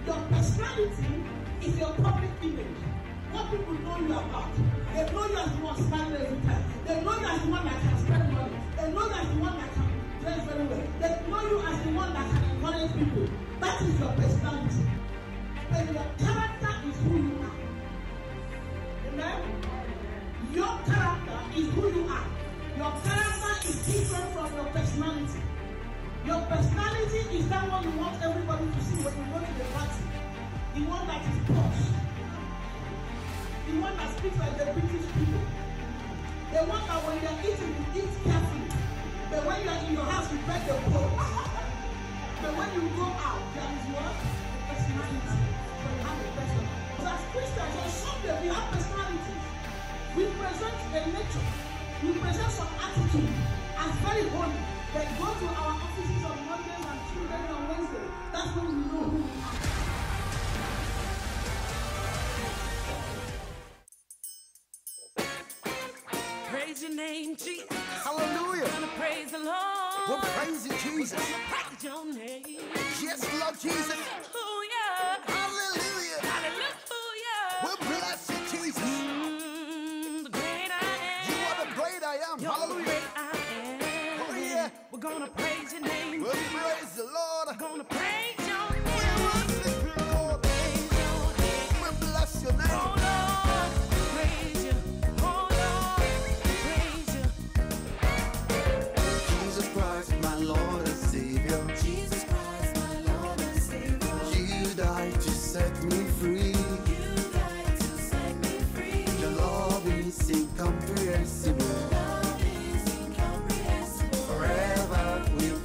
Your personality is your public image. What people know you about. They know you as the one standing every time. They know you as the one that can spend money. They know you as the one that can dress very well. They know you as the one that can encourage people. That is your personality. And your character is who you are. Amen? Your character is who you are. Your character is different from your personality. Your personality is that one you want everybody to see when you go to the party. The one that is posh. The one that speaks like the British people. The one that when you're eating, you eat carefully. But when you're in your house, you break the code. But when you go out, there is what? Personality. So you have a person. But as Christians, or something, we have personalities. We present a nature. We present some attitude as very holy. They go to our offices on Mondays and Tuesdays and Wednesdays. That's when we know who we are. Praise your name, Jesus. Hallelujah. We're gonna praise the Lord. We'll praise you, Jesus. We're gonna praise your name. Yes, Lord Jesus. Hallelujah. Hallelujah. Hallelujah. We'll bless you, Jesus. The great I am. You are the great I am. You're Hallelujah. the great I am. Oh, yeah. We're gonna praise your name. We'll praise the Lord. We're gonna praise your name. We worship you, Lord. Praise your name. We'll bless your name. Oh Lord, praise you. Oh Lord, praise you. Jesus Christ, my Lord and Savior. Jesus Christ, my Lord and Savior. You died to set me free. You died to set me free. Your love is incomprehensible. Love is incomprehensible. Forever we'll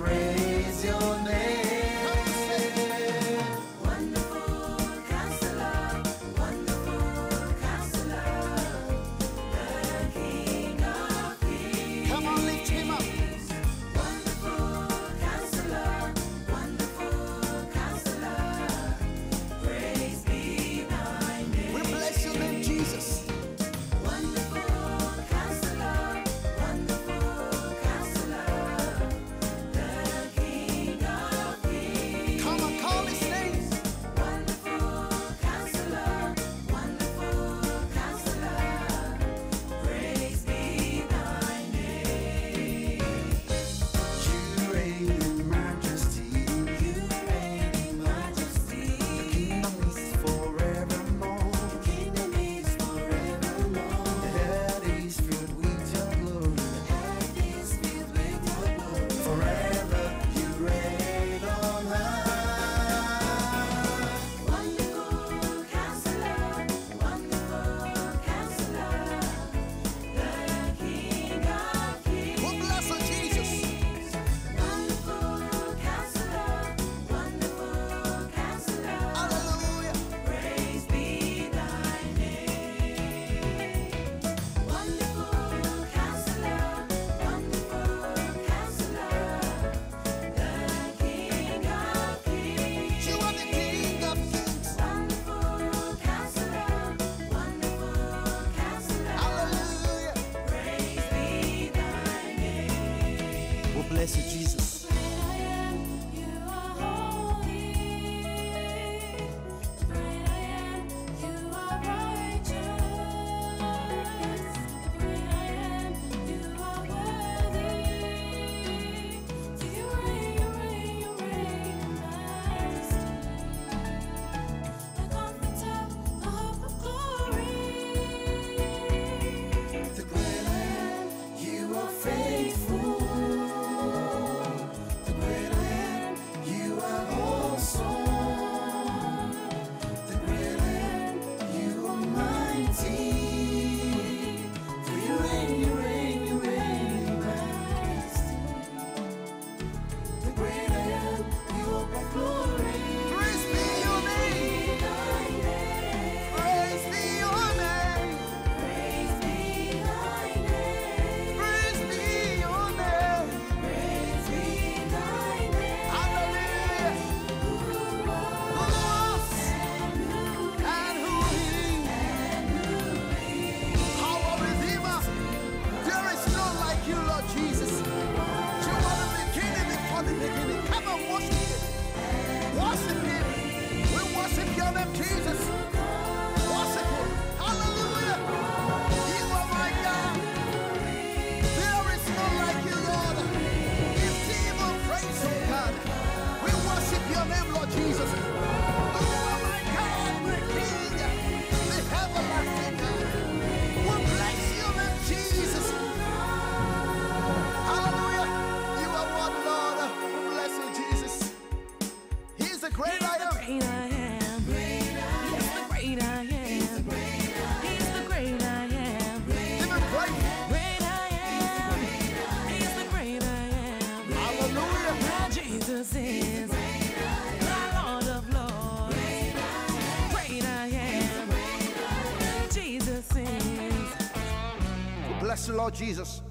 Praise the Lord Jesus.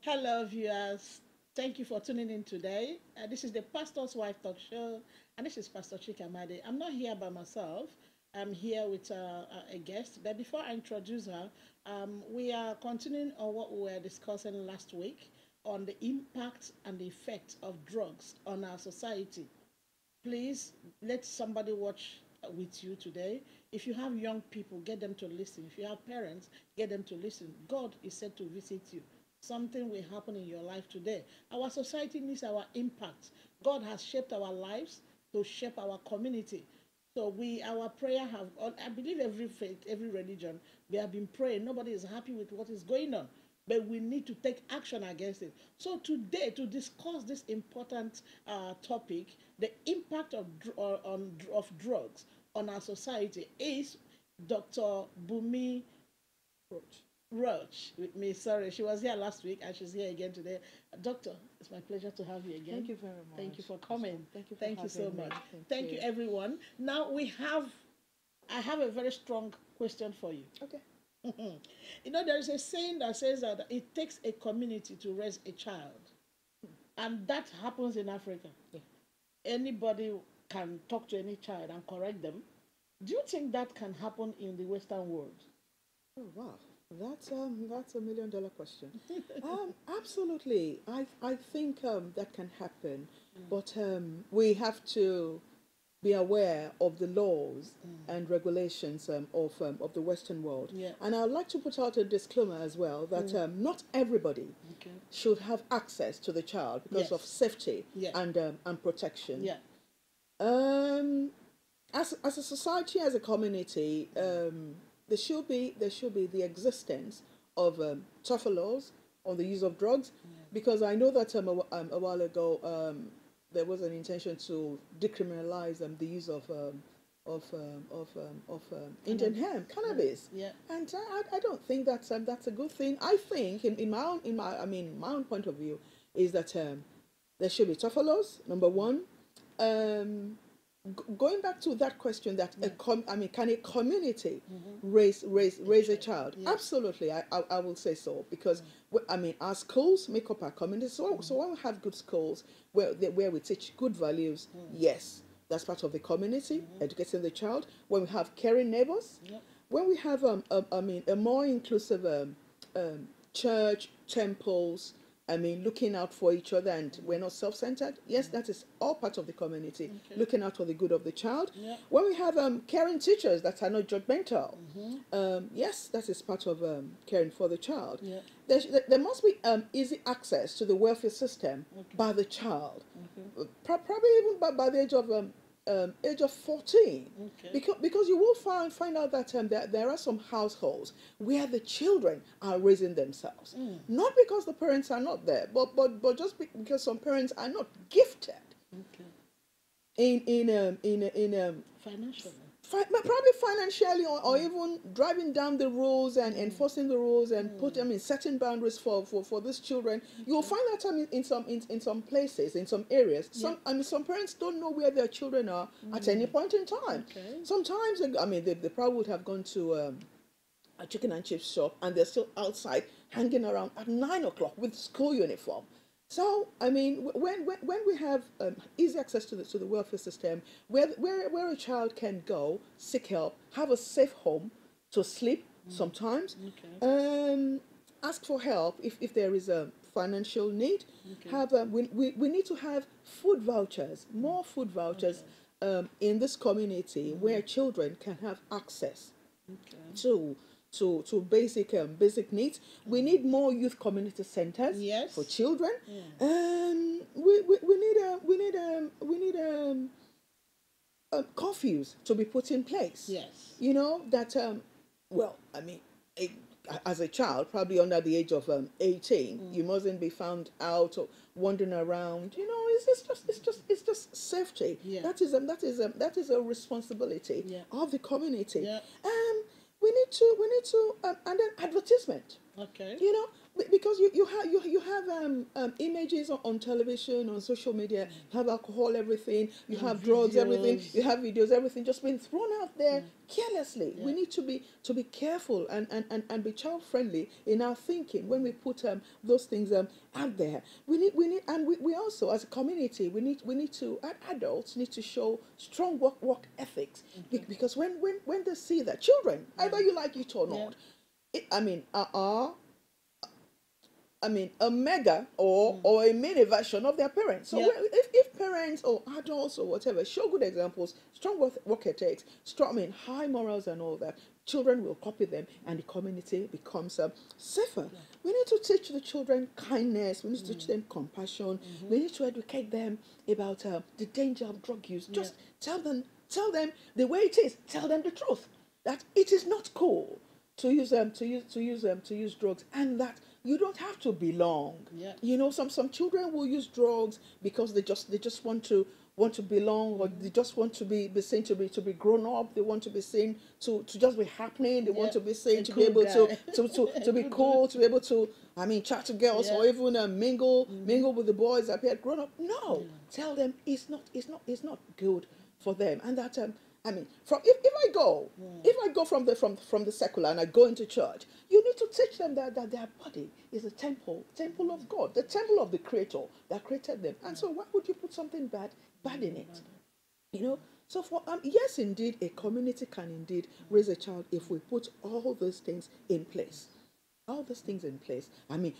Hello, viewers. Thank you for tuning in today. This is the Pastor's Wife Talk Show, and this is Pastor Chika Amadi. I'm not here by myself. I'm here with a guest. But before I introduce her, we are continuing on what we were discussing last week on the impact and the effect of drugs on our society. Please let somebody watch with you today. If you have young people, get them to listen. If you have parents, get them to listen. God is said to visit you. Something will happen in your life today. Our society needs our impact. God has shaped our lives to shape our community. So our prayer have, I believe every faith, every religion, we have been praying. Nobody is happy with what is going on, but we need to take action against it. So today, to discuss this important topic, the impact of drugs on our society, is Dr. Bunmi Roach with me. Sorry, she was here last week and she's here again today. Doctor, it's my pleasure to have you again. Thank you very much. Thank you for coming. Thank you so having me. much. Thank you, everyone. Now I have a very strong question for you. Okay. You know, there is a saying that says that it takes a community to raise a child, and that happens in Africa. Yeah. Anybody can talk to any child and correct them. Do you think that can happen in the Western world? Oh wow, that's a $1 million question. Absolutely, I think that can happen, but we have to be aware of the laws and regulations of the Western world. Yeah. And I'd like to put out a disclaimer as well that not everybody should have access to the child because of safety and protection. Yeah. As a society, as a community, there should be the existence of tougher laws on the use of drugs, because I know that a while ago there was an intention to decriminalize the use of Indian hemp, cannabis. Yeah. And I don't think that's a good thing. I think in my own point of view is that there should be tougher laws. Number one. Going back to that question, that can a community raise a child? Yeah. Absolutely, I will say so, because our schools make up our community. So when we have good schools where we teach good values, yes, that's part of the community, educating the child. When we have caring neighbors, when we have a more inclusive church, temples, looking out for each other, and we're not self-centered. Yes, that is all part of the community, looking out for the good of the child. Yeah. When we have caring teachers that are not judgmental, yes, that is part of caring for the child. Yeah. There must be easy access to the welfare system by the child, probably even by the age of 14, because you will find out that there are some households where the children are raising themselves, not because the parents are not there, but just because some parents are not gifted in Financially. Probably financially, or even driving down the rules and enforcing the rules and setting boundaries for these children. You'll find that in some places, in some areas, some parents don't know where their children are at any point in time. Sometimes they probably would have gone to a chicken and chips shop and they're still outside hanging around at 9 o'clock with school uniform. So, when we have easy access to the welfare system, where a child can go, seek help, have a safe home to sleep sometimes, ask for help if there is a financial need, we need to have food vouchers, more food vouchers in this community where children can have access to basic needs. We need more youth community centers for children. We need curfews to be put in place. Yes. You know that as a child, probably under the age of 18, you mustn't be found out or wandering around. You know, it's just safety. Yeah. That is a responsibility of the community. Yeah. We need to and then advertisement. Okay. You know, because you have images on television, on social media. You have alcohol, everything. You have drugs, everything. You have videos, everything just being thrown out there carelessly. We need to be careful and be child friendly in our thinking when we put those things out there. We also, as a community, we need to, adults need to show strong work ethics. Because when they see that children, either you like it or not, a mega or a mini version of their parents. So if parents or adults or whatever show good examples, strong work ethics, high morals and all that, children will copy them and the community becomes safer. We need to teach the children kindness. We need to teach them compassion. We need to educate them about the danger of drug use. Just tell them the way it is. Tell them the truth, that it is not cool to use drugs, and that you don't have to belong. Some children will use drugs because they just want to belong, or they just want to be seen to be grown up. They want to be seen to just be happening. They want to be seen to be able to be cool, to be able to chat to girls or even mingle with the boys that are grown up. No, tell them it's not good for them, and that if I go from the secular and I go into church, you need to teach them that their body is a temple of God, the temple of the Creator that created them. And so, why would you put something bad in it? So yes, indeed, a community can indeed raise a child if we put all those things in place. All those things in place.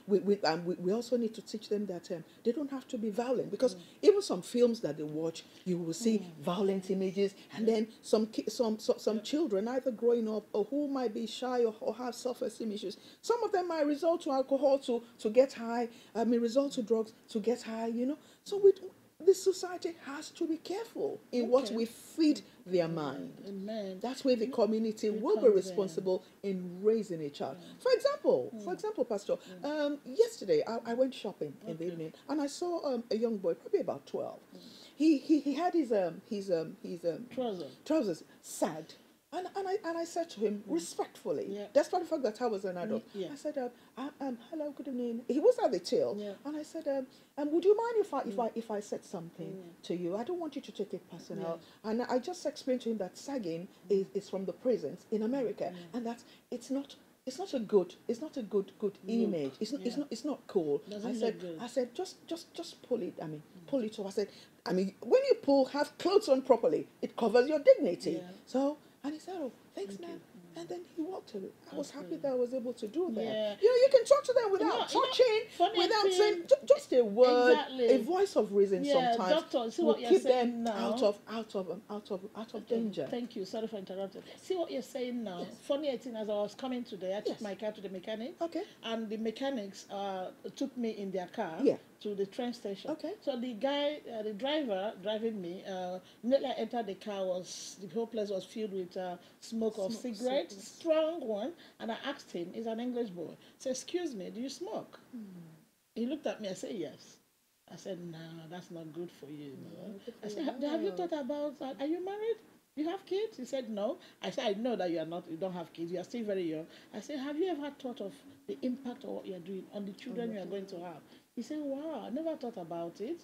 We also need to teach them that they don't have to be violent, because even some films that they watch, you will see violent images, and then some children either growing up or who might be shy or have self-esteem issues. Some of them might resort to alcohol to get high. Resort to drugs to get high. So this society has to be careful in what we feed their mind. Amen. That's where the community will be responsible in raising a child. For example, Pastor, yesterday I went shopping in the evening, and I saw a young boy, probably about 12. He had his trousers sagged. And I said to him respectfully, despite the fact that I was an adult, I said, hello, good evening. He was at the till, and I said, would you mind if I said something to you? I don't want you to take it personal. And I just explained to him that sagging is from the prisons in America, and that it's not a good image. It's not cool. I said just pull it. Pull it off. I said, when you pull, have clothes on properly. It covers your dignity. So. And he said, "Oh, thanks, man." And then he walked away. I was happy that I was able to do that. You can talk to them without touching, without saying just a word, a voice of reason. Sometimes doctor, see will what you're keep saying them now. out of danger. Thank you. Sorry for interrupting. See what you're saying now. Funny thing, as I was coming today, I took my car to the mechanic. Okay. And the mechanics took me in their car to the train station. Okay. So the guy, the driver driving me, immediately I entered the car, the whole place was filled with smoke of cigarettes, strong one. And I asked him, he's an English boy, so excuse me, do you smoke? He looked at me, I said, yes. I said, no, that's not good for you. I said, have you thought about that? Are you married? You have kids? He said, no. I said, I know that you don't have kids. You are still very young. I said, have you ever thought of the impact of what you're doing on the children you are going to have? He said, wow, I never thought about it.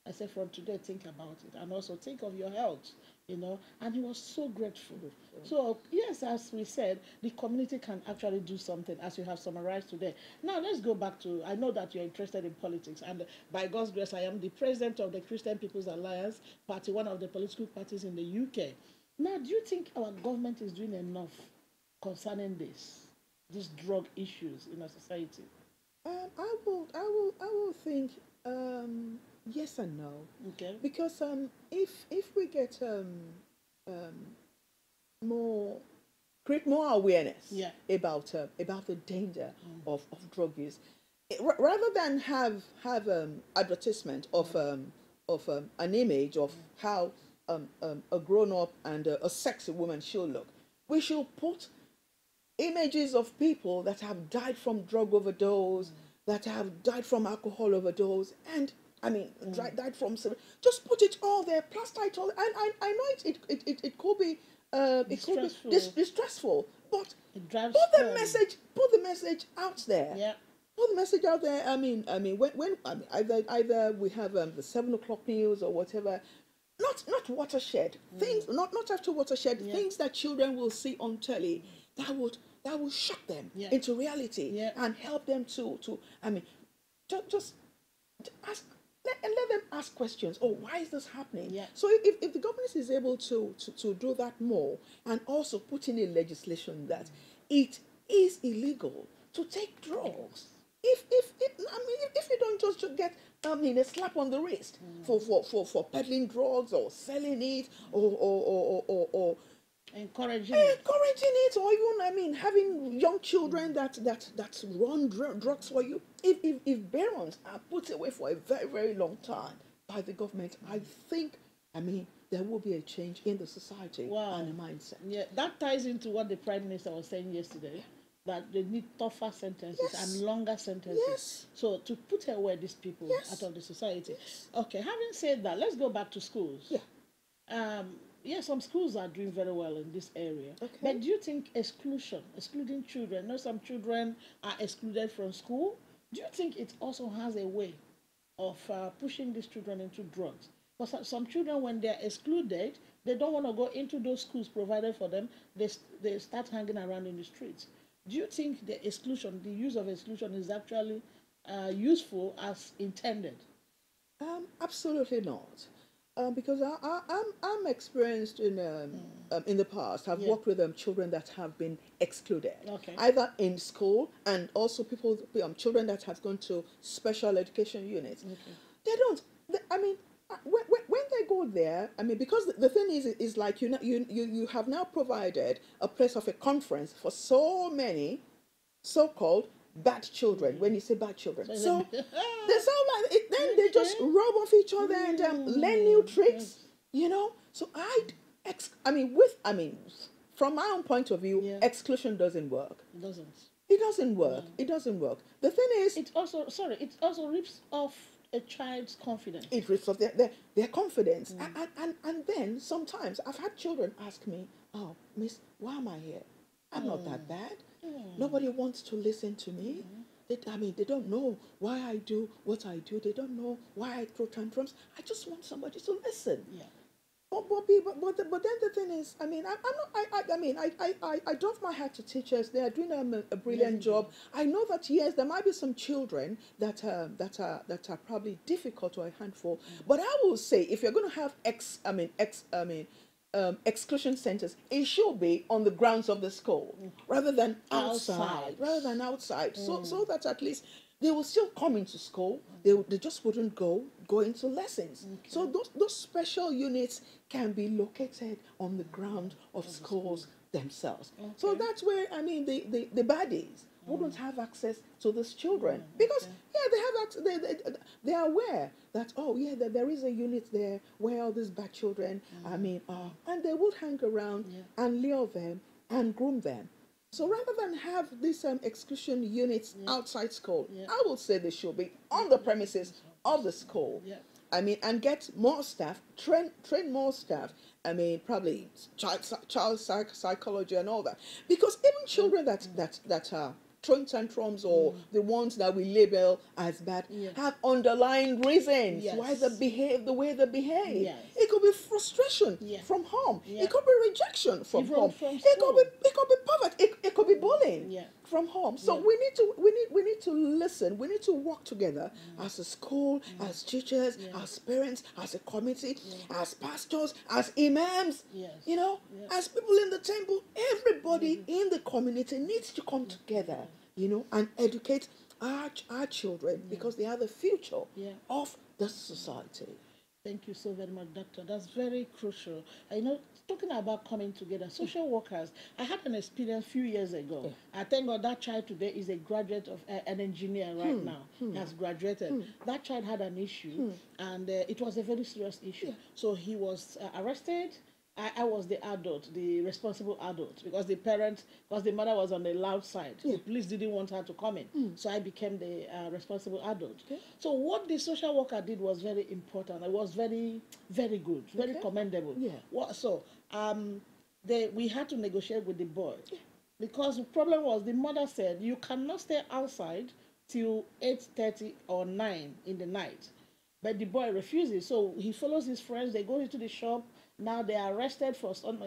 I said, from today, think about it. And also think of your health, And he was so grateful. So, yes, as we said, the community can actually do something, as you have summarized today. Now, let's go back to, I know that you're interested in politics. And by God's grace, I am the president of the Christian People's Alliance Party, one of the political parties in the UK. Now, do you think our government is doing enough concerning these drug issues in our society? I will think yes and no. Okay. Because if we get create more awareness about the danger of drug use, rather than have advertisement of an image of how a grown-up and a sexy woman should look, we should put images of people that have died from drug overdose, that have died from alcohol overdose, and died from, just put it all there, plaster it all. And I know it could be distressful, but put the message out there. Yeah. put the message out there. When either we have the 7 o'clock news or whatever, not watershed things, not after watershed things that children will see on telly that would shock them into reality and help them to just ask. Let them ask questions. Oh, why is this happening? Yeah. So if the government is able to do that more and also put in a legislation that it is illegal to take drugs. If you don't just get a slap on the wrist for peddling drugs or selling it or encouraging it, or even having young children that run drugs for you. If barons are put away for a very, very long time by the government, I think there will be a change in the society and the mindset. Yeah, that ties into what the Prime Minister was saying yesterday, that they need tougher sentences and longer sentences. So to put away these people out of the society. Okay, having said that, let's go back to schools. Some schools are doing very well in this area. Okay. But do you think excluding children, some children are excluded from school, do you think it also has a way of pushing these children into drugs? Because some children, when they're excluded, they don't want to go into those schools provided for them. They start hanging around in the streets. Do you think the use of exclusion is actually useful as intended? Absolutely not. Because I'm experienced in the past. I've worked with children that have been excluded, either in school and also children that have gone to special education units. They don't. When they go there, because the thing is like you have now provided a place of a conference for so many so-called bad children. When you say bad children, so they sound like it, then they just rub off each other and learn new tricks. So from my own point of view, exclusion doesn't work. It doesn't work. It doesn't work. The thing is, it also rips off a child's confidence. It rips off their confidence. And then sometimes I've had children ask me, "Oh, Miss, why am I here? I'm not that bad. Nobody wants to listen to me. They don't know why I do what I do. They don't know why I throw tantrums. I just want somebody to listen." But then the thing is, I doff my hat to teachers. They are doing a brilliant job. I know that there might be some children that are probably difficult or a handful. But I will say, if you're going to have exclusion centers, it should be on the grounds of the school rather than outside. So that at least they will still come into school. They just wouldn't go into lessons. So those special units can be located on the ground of schools themselves. So that's where the baddies wouldn't have access to these children because they are aware that there is a unit there where all these bad children are, and they would hang around and lure them and groom them. So rather than have these exclusion units outside school, I would say they should be on the premises of the school. And get more staff, train more staff. Probably child psychology and all that. Because even children that are throwing tantrums or the ones that we label as bad have underlying reasons why they behave the way they behave. It could be frustration from home. It could be rejection from home. It could be poverty. It could be bullying from home. So we need to listen. We need to work together as a school, as teachers, as parents, as a committee, as pastors, as imams. As people in the temple. Everybody in the community needs to come together, and educate our children because they are the future of the society. Thank you so very much, Doctor. That's very crucial. Talking about coming together, social workers, I had an experience a few years ago. I thank God that child today is a graduate of an engineer right now. He has graduated. That child had an issue, and it was a very serious issue. So he was arrested. I was the adult, the responsible adult, because the mother was on the loud side. The police didn't want her to come in. So I became the responsible adult. So what the social worker did was very important. It was very, very good, very commendable. We had to negotiate with the boy. Because the problem was the mother said, you cannot stay outside till 8:30 or 9 in the night. But the boy refuses, so he follows his friends. They go into the shop. Now they are arrested for some,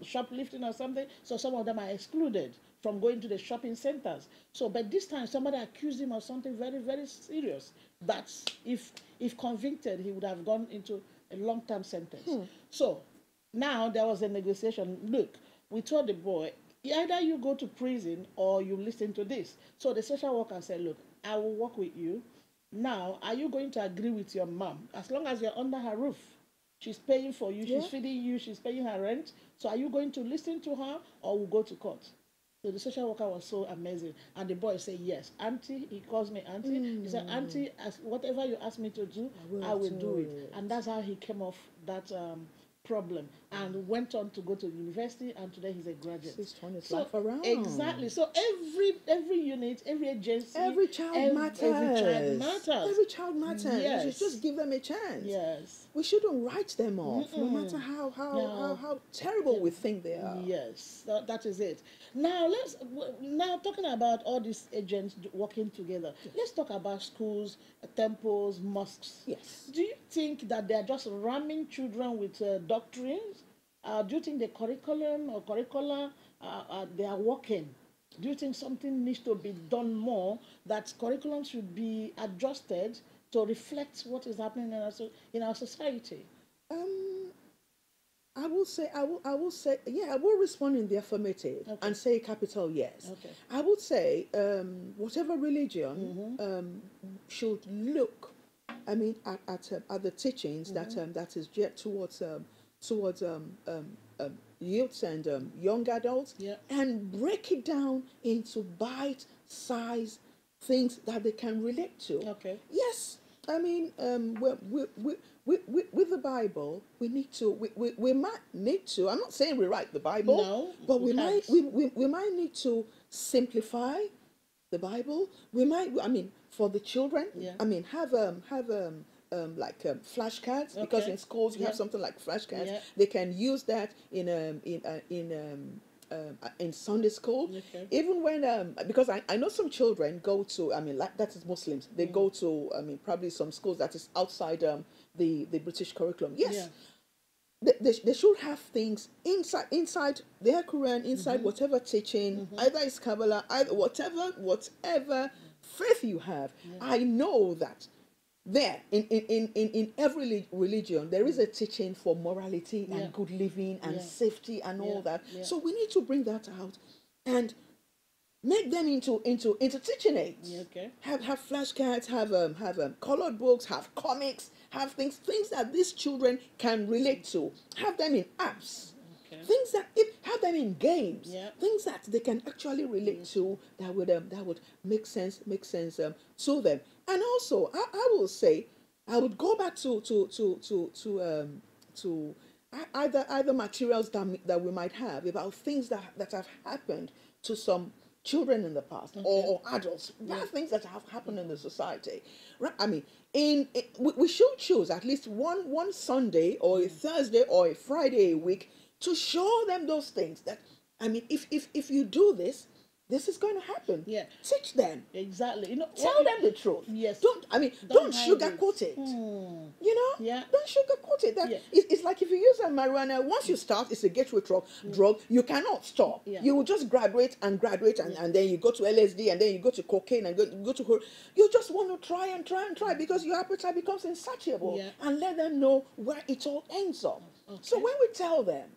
shoplifting or something. So some of them are excluded from going to the shopping centers. So, but this time somebody accused him of something very, very serious. That's if convicted, he would have gone into a long-term sentence. So now there was a negotiation. Look, we told the boy, either you go to prison or you listen to this. So the social worker said, look, I will work with you. Now, are you going to agree with your mom? As long as you're under her roof, she's paying for you, she's feeding you, she's paying her rent. So are you going to listen to her or will go to court? So the social worker was so amazing. And the boy said, yes. Auntie, he calls me auntie. He said, auntie, as whatever you ask me to do, I will do it. And that's how he came off that problem and went on to go to university, and today he's a graduate. He's turned his life around. Exactly. So every unit, every agency, every child matters. Every child matters. Every child matters. Yes. You should just give them a chance. Yes. We shouldn't write them off, no matter how terrible we think they are. Yes, that is it. Now talking about all these agents working together. Let's talk about schools, temples, mosques. Yes. Do you think that they are just ramming children with doctrines? Do you think the curriculum or curricula they are working? Do you think something needs to be done more? That curriculum should be adjusted to reflect what is happening in our society? I will say, yeah, I will respond in the affirmative and say capital yes. Okay. I would say, whatever religion should look, I mean, at the teachings that is geared towards youths and young adults, and break it down into bite-sized things that they can relate to. Okay. Yes, I mean, with the Bible, we might need to. I'm not saying rewrite the Bible, no, but we might need to simplify the Bible. We might, I mean, for the children, I mean, have flashcards, because in schools you have something like flashcards. Yeah. They can use that in Sunday school. Okay. Even when because I know some children go to, I mean, like, that is Muslims, they go to, I mean, probably some schools that is outside the British curriculum. Yes. They should have things inside their Quran, inside whatever teaching, either it's Kabbalah, either whatever faith you have. I know that there in every religion there is a teaching for morality and good living and safety and all that. So we need to bring that out and make them into teaching aids. Okay. Have flashcards, have colored books, have comics, have things that these children can relate to. Have them in apps. Okay. Things that have them in games. Things that they can actually relate to, that would make sense to them. And also, I will say, I would go back to either materials that we might have about things that have happened to some children in the past, or adults, things that have happened in the society. Right? I mean, we should choose at least one Sunday or a Thursday or a Friday a week to show them those things. That, I mean, if you do this, this is going to happen. Yeah. Teach them. Exactly. Tell them the truth. Yes. Don't sugarcoat it. You know? Yeah. Don't sugarcoat it. It's like if you use a marijuana, once you start, it's a gateway drug. You cannot stop. Yeah. You will just graduate, and then you go to LSD, and then you go to cocaine, and go to. You just want to try and try because your appetite becomes insatiable. And let them know where it all ends up. Okay. So when we tell them,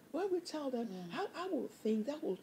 how I will think that will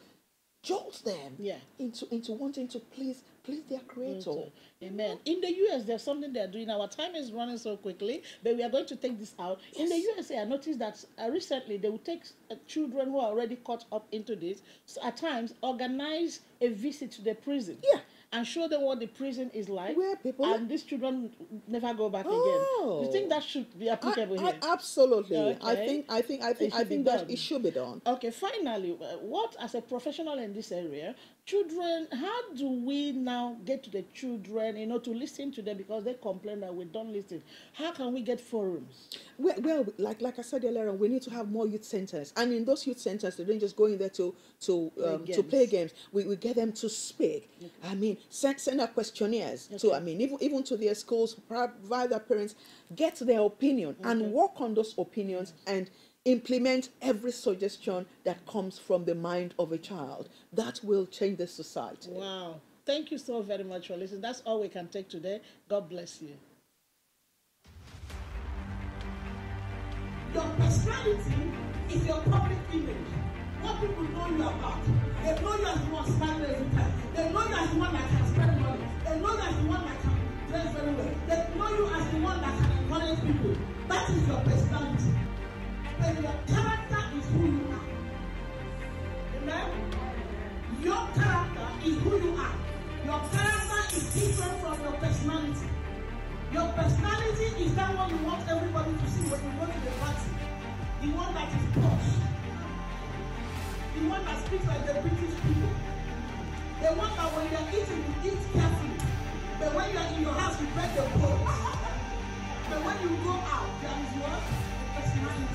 jolt them into wanting to please their creator. Amen. In the US, there's something they're doing. Our time is running so quickly, but we are going to take this out. In the USA, I noticed that recently they will take children who are already caught up into this, so at times organize a visit to the prison. Yeah. And show them what the prison is like, where people these children never go back again. You think that should be applicable here? Absolutely. Okay. I think that it should be done. Okay. Finally, what, as a professional in this area, children, how do we now get to the children, to listen to them because they complain that we don't listen? How can we get forums? Well, like I said earlier on, we need to have more youth centers, and in those youth centers, they don't just go in there to play games. We get them to speak. Okay. I mean, send out questionnaires. Okay. So I mean, even to their schools, provide their parents, get their opinion, okay, and work on those opinions, yes, and implement every suggestion that comes from the mind of a child. That will change the society. Wow. Thank you so very much for listening. That's all we can take today. God bless you. Your personality is your public image. What people know you about. They know you as the one standing every time. They know you as the one that can spend money. They know you as the one that can dress very well. They know you as the one that can encourage people. That is your personality. And your character is who you are. Amen? Your character is who you are. Your character is different from your personality. Your personality is that one you want everybody to see when you go to the party. The one that is posh. The one that speaks like the British people. The one that when you're eating, you eat carefully. But when you're in your house, you break the bowl. But when you go out, there is what? Personality.